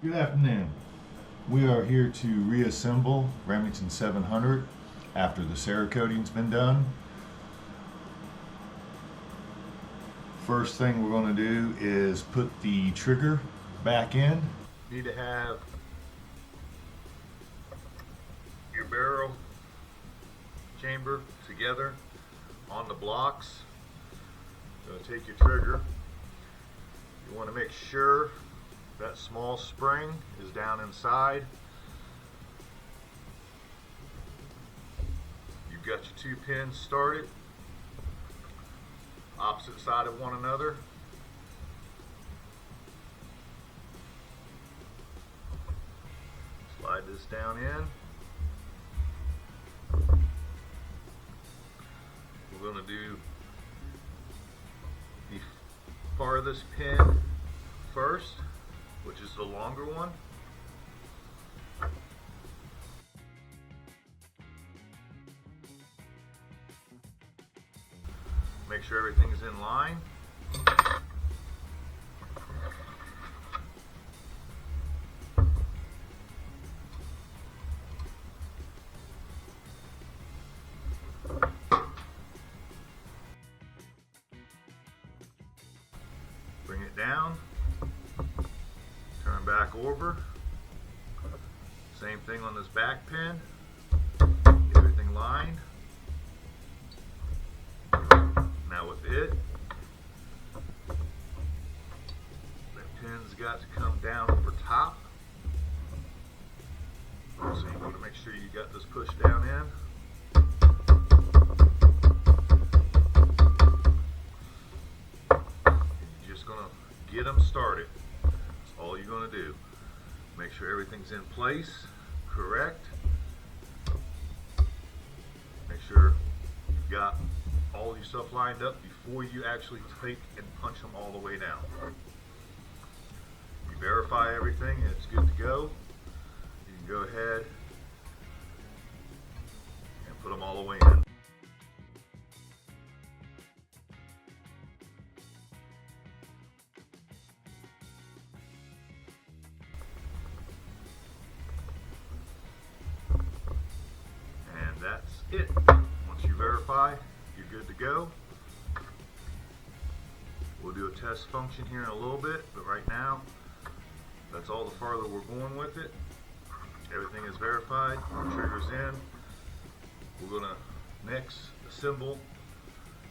Good afternoon. We are here to reassemble Remington 700 after the Cerakoting's been done. First thing we're going to do is put the trigger back in. You need to have your barrel chamber together on the blocks. Going to take your trigger. You want to make sure that small spring is down inside. You've got your two pins started, opposite side of one another. Slide this down in. We're going to do the farthest pin first, which is the longer one. Make sure everything's in line. Bring it down. Turn back over. Same thing on this back pin. Get everything lined. Now with it, the pin's got to come down over top. So you want to make sure you got this pushed down in. You're just going to get them started. All you're going to do. Make sure everything's in place, correct. Make sure you've got all your stuff lined up before you actually take and punch them all the way down. You verify everything and it's good to go. You can go ahead and put them all the way in. That's it. Once you verify, you're good to go. We'll do a test function here in a little bit, but right now, that's all the farther we're going with it. Everything is verified, trigger's in. We're gonna next assemble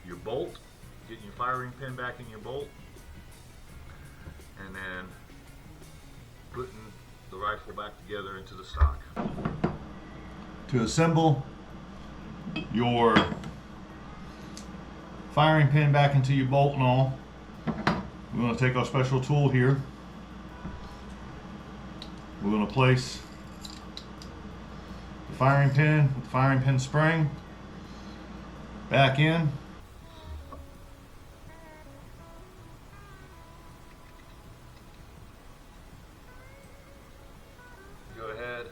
your bolt, getting your firing pin back in your bolt, and then putting the rifle back together into the stock. To assemble your firing pin back into your bolt and all, we're going to take our special tool here. We're going to place the firing pin with the firing pin spring back in. Go ahead,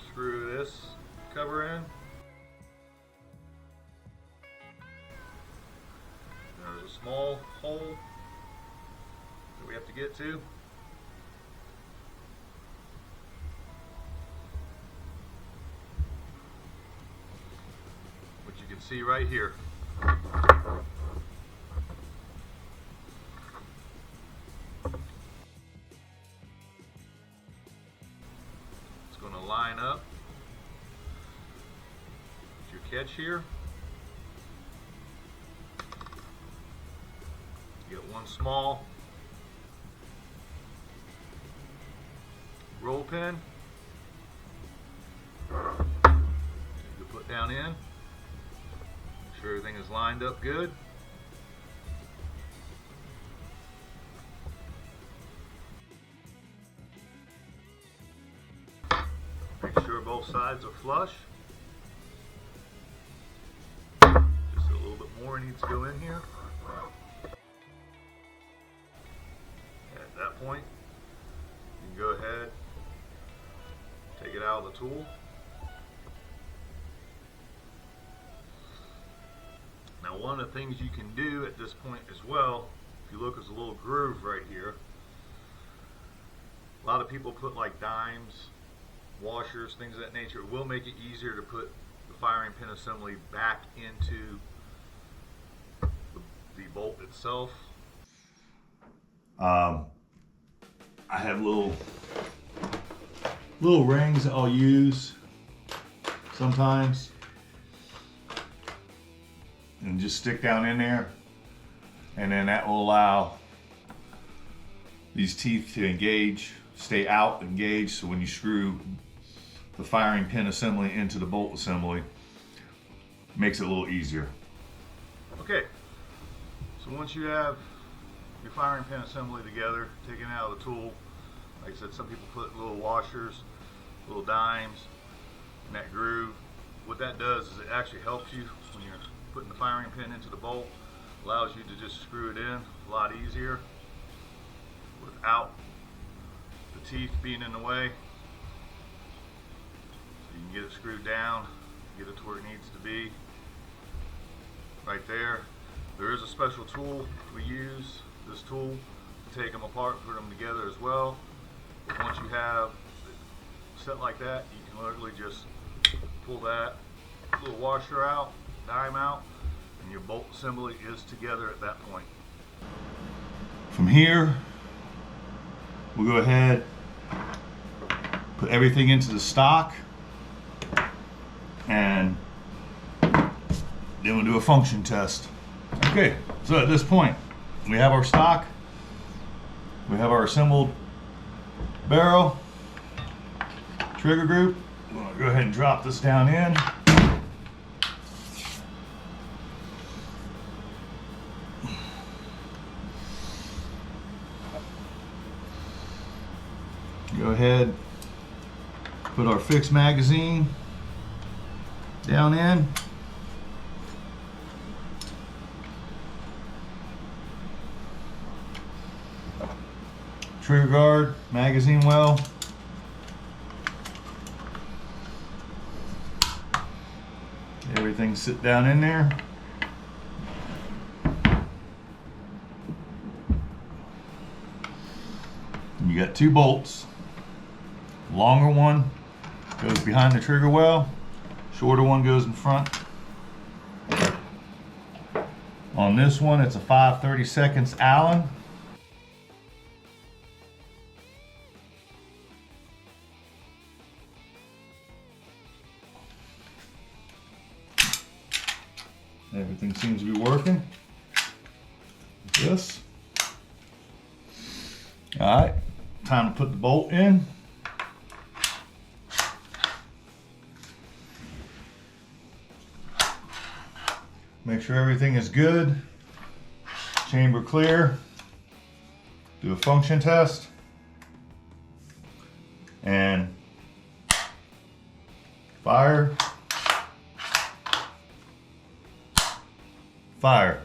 screw this cover in. There's a small hole that we have to get to. Which you can see right here. It's going to line up with your catch here. You get one small roll pin you put down in. Make sure everything is lined up good. Make sure both sides are flush. Just a little bit more needs to go in here. At that point, you can go ahead, take it out of the tool. Now one of the things you can do at this point as well, if you look, there's a little groove right here. A lot of people put like dimes, washers, things of that nature. It will make it easier to put the firing pin assembly back into the bolt itself. I have little rings that I'll use sometimes and just stick down in there, and then that will allow these teeth to engage, stay out, engaged, so when you screw the firing pin assembly into the bolt assembly, it makes it a little easier. Okay, so once you have your firing pin assembly together, taken out of the tool, like I said, some people put little washers, little dimes in that groove. What that does is it actually helps you when you're putting the firing pin into the bolt, allows you to just screw it in a lot easier without the teeth being in the way. So you can get it screwed down, get it to where it needs to be. Right there. There is a special tool we use, this tool, to take them apart, put them together as well. But once you have it set like that, you can literally just pull that little washer out, dime out, and your bolt assembly is together at that point. From here, we'll go ahead, put everything into the stock, and then we'll do a function test. Okay, so at this point, we have our stock, we have our assembled barrel, trigger group. We'll go ahead and drop this down in. Go ahead, put our fixed magazine down in. Trigger guard, magazine well. Everything sit down in there. And you got two bolts. Longer one goes behind the trigger well, shorter one goes in front. On this one, it's a 5/32 Allen. Everything seems to be working. This. All right, time to put the bolt in. Make sure everything is good. Chamber clear. Do a function test. And fire. Fire.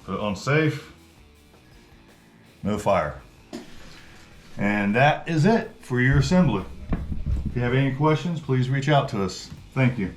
Put it on safe. No fire. And that is it for your assembly. If you have any questions, please reach out to us. Thank you.